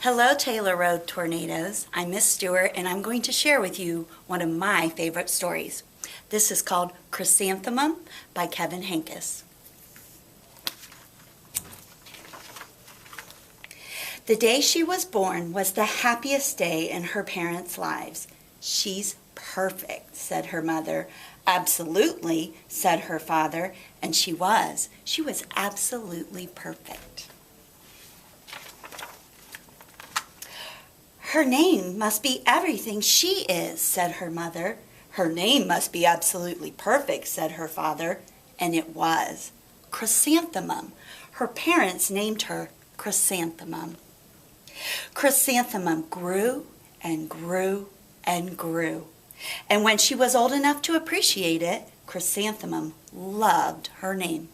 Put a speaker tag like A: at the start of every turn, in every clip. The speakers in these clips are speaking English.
A: Hello, Taylor Road Tornadoes. I'm Miss Stewart, and I'm going to share with you one of my favorite stories. This is called Chrysanthemum by Kevin Henkes. The day she was born was the happiest day in her parents' lives. She's perfect, said her mother. Absolutely, said her father, and she was. She was absolutely perfect. Her name must be everything she is, said her mother. Her name must be absolutely perfect, said her father, and it was. Chrysanthemum. Her parents named her Chrysanthemum. Chrysanthemum grew and grew and grew. And when she was old enough to appreciate it, Chrysanthemum loved her name.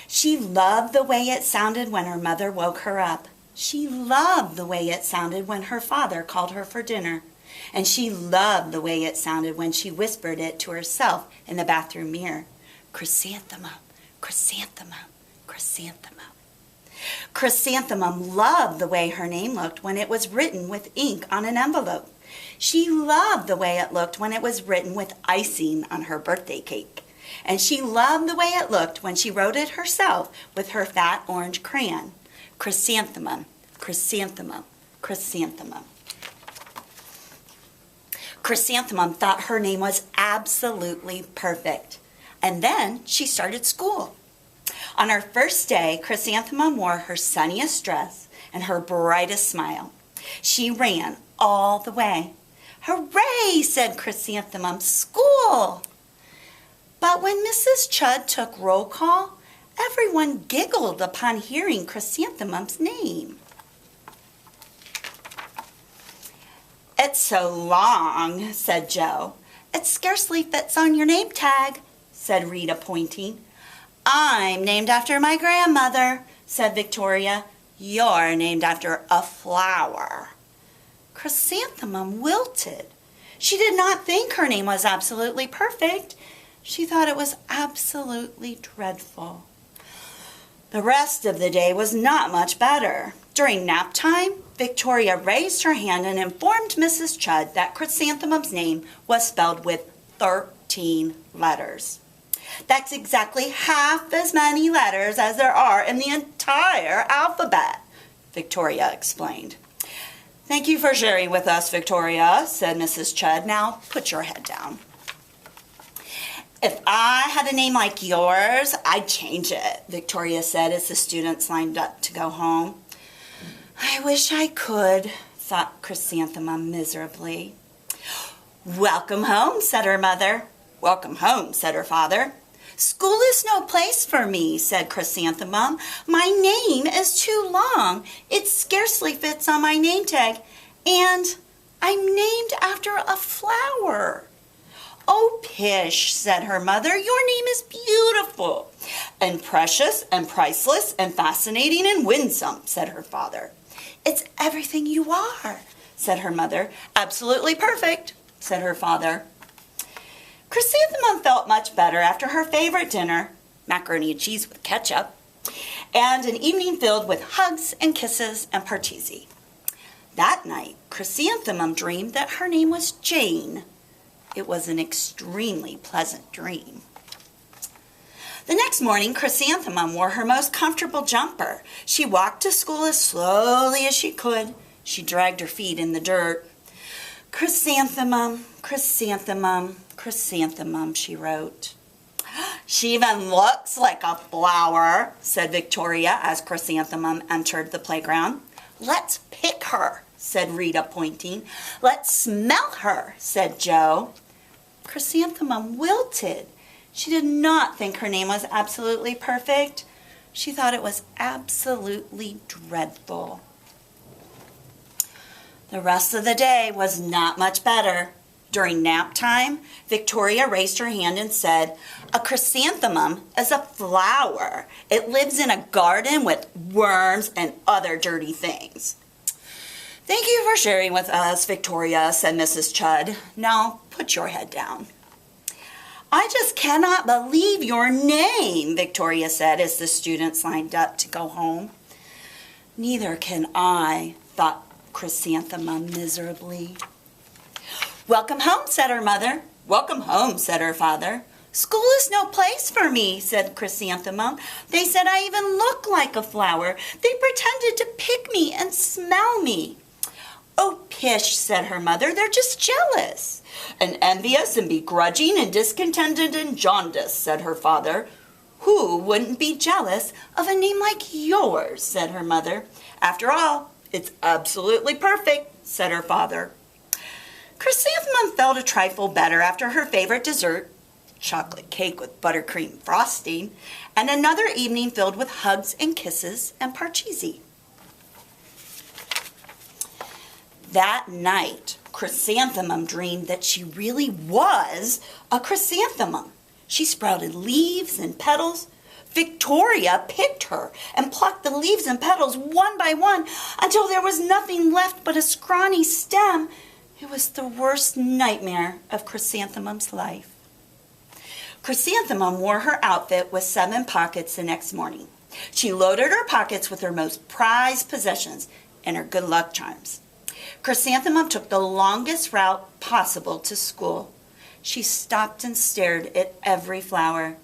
A: She loved the way it sounded when her mother woke her up. She loved the way it sounded when her father called her for dinner. And she loved the way it sounded when she whispered it to herself in the bathroom mirror. Chrysanthemum, chrysanthemum, chrysanthemum. Chrysanthemum loved the way her name looked when it was written with ink on an envelope. She loved the way it looked when it was written with icing on her birthday cake. And she loved the way it looked when she wrote it herself with her fat orange crayon. Chrysanthemum, chrysanthemum, chrysanthemum. Chrysanthemum thought her name was absolutely perfect. And then she started school. On her first day, Chrysanthemum wore her sunniest dress and her brightest smile. She ran all the way. Hooray, said Chrysanthemum, school! But when Mrs. Chud took roll call, everyone giggled upon hearing Chrysanthemum's name. It's so long, said Joe. It scarcely fits on your name tag, said Rita, pointing. I'm named after my grandmother, said Victoria. You're named after a flower. Chrysanthemum wilted. She did not think her name was absolutely perfect. She thought it was absolutely dreadful. The rest of the day was not much better. During nap time, Victoria raised her hand and informed Mrs. Chud that Chrysanthemum's name was spelled with 13 letters. That's exactly half as many letters as there are in the entire alphabet, Victoria explained. Thank you for sharing with us, Victoria, said Mrs. Chud. Now put your head down. If I had a name like yours, I'd change it, Victoria said as the students lined up to go home. I wish I could, thought Chrysanthemum miserably. Welcome home, said her mother. Welcome home, said her father. School is no place for me, said Chrysanthemum. My name is too long. It scarcely fits on my name tag, and I'm named after a flower. Oh, pish, said her mother. Your name is beautiful, and precious, and priceless, and fascinating, and winsome, said her father. It's everything you are, said her mother. Absolutely perfect, said her father. Chrysanthemum felt much better after her favorite dinner, macaroni and cheese with ketchup, and an evening filled with hugs and kisses and parcheesi. That night, Chrysanthemum dreamed that her name was Jane. It was an extremely pleasant dream. The next morning, Chrysanthemum wore her most comfortable jumper. She walked to school as slowly as she could. She dragged her feet in the dirt. Chrysanthemum, chrysanthemum, chrysanthemum, she wrote. She even looks like a flower, said Victoria as Chrysanthemum entered the playground. Let's pick her, said Rita, pointing. Let's smell her, said Joe. Chrysanthemum wilted. She did not think her name was absolutely perfect. She thought it was absolutely dreadful. The rest of the day was not much better. During nap time, Victoria raised her hand and said, a chrysanthemum is a flower. It lives in a garden with worms and other dirty things. Thank you for sharing with us, Victoria, said Mrs. Chud. Now put your head down. I just cannot believe your name, Victoria said as the students lined up to go home. Neither can I, thought Chrysanthemum miserably. Welcome home, said her mother. Welcome home, said her father. School is no place for me, said Chrysanthemum. They said I even look like a flower. They pretended to pick me and smell me. Oh, pish, said her mother. They're just jealous. And envious and begrudging and discontented and jaundiced, said her father. Who wouldn't be jealous of a name like yours, said her mother. After all, it's absolutely perfect, said her father. Chrysanthemum felt a trifle better after her favorite dessert, chocolate cake with buttercream frosting, and another evening filled with hugs and kisses and parcheesi. That night, Chrysanthemum dreamed that she really was a chrysanthemum. She sprouted leaves and petals. Victoria picked her and plucked the leaves and petals one by one until there was nothing left but a scrawny stem. It was the worst nightmare of Chrysanthemum's life. Chrysanthemum wore her outfit with 7 pockets the next morning. She loaded her pockets with her most prized possessions and her good luck charms. Chrysanthemum took the longest route possible to school. She stopped and stared at every flower.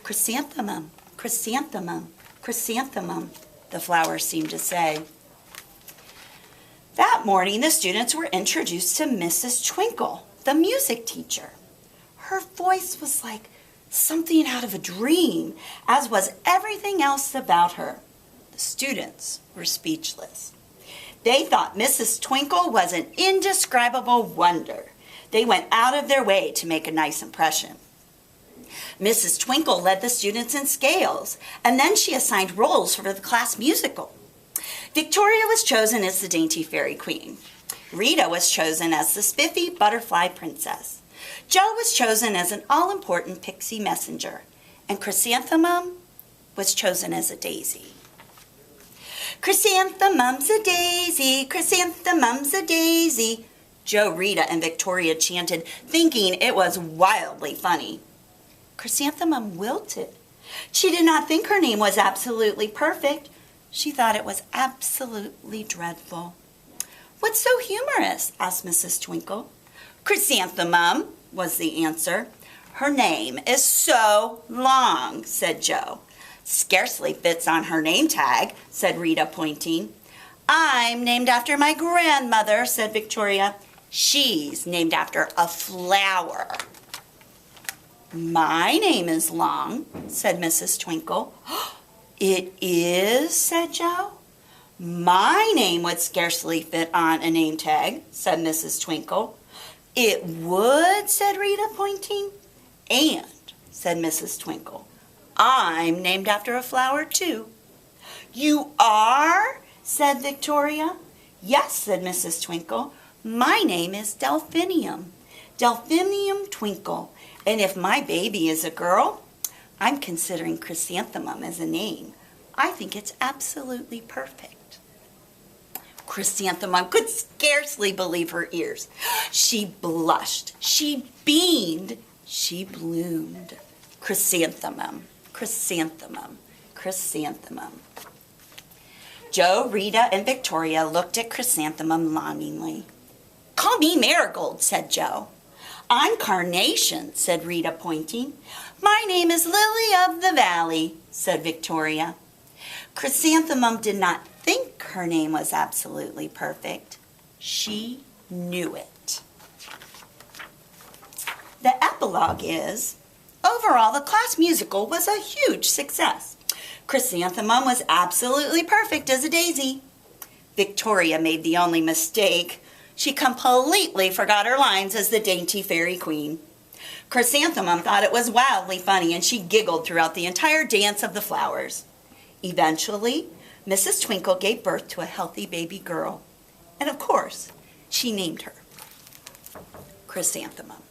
A: Chrysanthemum, chrysanthemum, chrysanthemum, the flowers seemed to say. That morning, the students were introduced to Mrs. Twinkle, the music teacher. Her voice was like something out of a dream, as was everything else about her. The students were speechless. They thought Mrs. Twinkle was an indescribable wonder. They went out of their way to make a nice impression. Mrs. Twinkle led the students in scales, and then she assigned roles for the class musical. Victoria was chosen as the dainty fairy queen. Rita was chosen as the spiffy butterfly princess. Jo was chosen as an all-important pixie messenger, and Chrysanthemum was chosen as a daisy. Chrysanthemum's a daisy, chrysanthemum's a daisy, Jo, Rita, and Victoria chanted, thinking it was wildly funny. Chrysanthemum wilted. She did not think her name was absolutely perfect. She thought it was absolutely dreadful. What's so humorous? Asked Mrs. Twinkle. Chrysanthemum, was the answer. Her name is so long, said Jo. Scarcely fits on her name tag, said Rita, pointing. I'm named after my grandmother, said Victoria. She's named after a flower. My name is long, said Mrs. Twinkle. It is, said Jo. My name would scarcely fit on a name tag, said Mrs. Twinkle. It would, said Rita, pointing. And, said Mrs. Twinkle, I'm named after a flower, too. You are? Said Victoria. Yes, said Mrs. Twinkle. My name is Delphinium. Delphinium Twinkle. And if my baby is a girl, I'm considering Chrysanthemum as a name. I think it's absolutely perfect. Chrysanthemum could scarcely believe her ears. She blushed. She beamed. She bloomed. Chrysanthemum, chrysanthemum, chrysanthemum. Jo, Rita, and Victoria looked at Chrysanthemum longingly. Call me Marigold, said Jo. I'm Carnation, said Rita, pointing. My name is Lily of the Valley, said Victoria. Chrysanthemum did not think her name was absolutely perfect. She knew it. The epilogue is, overall, the class musical was a huge success. Chrysanthemum was absolutely perfect as a daisy. Victoria made the only mistake. She completely forgot her lines as the dainty fairy queen. Chrysanthemum thought it was wildly funny, and she giggled throughout the entire dance of the flowers. Eventually, Mrs. Twinkle gave birth to a healthy baby girl. And of course, she named her Chrysanthemum.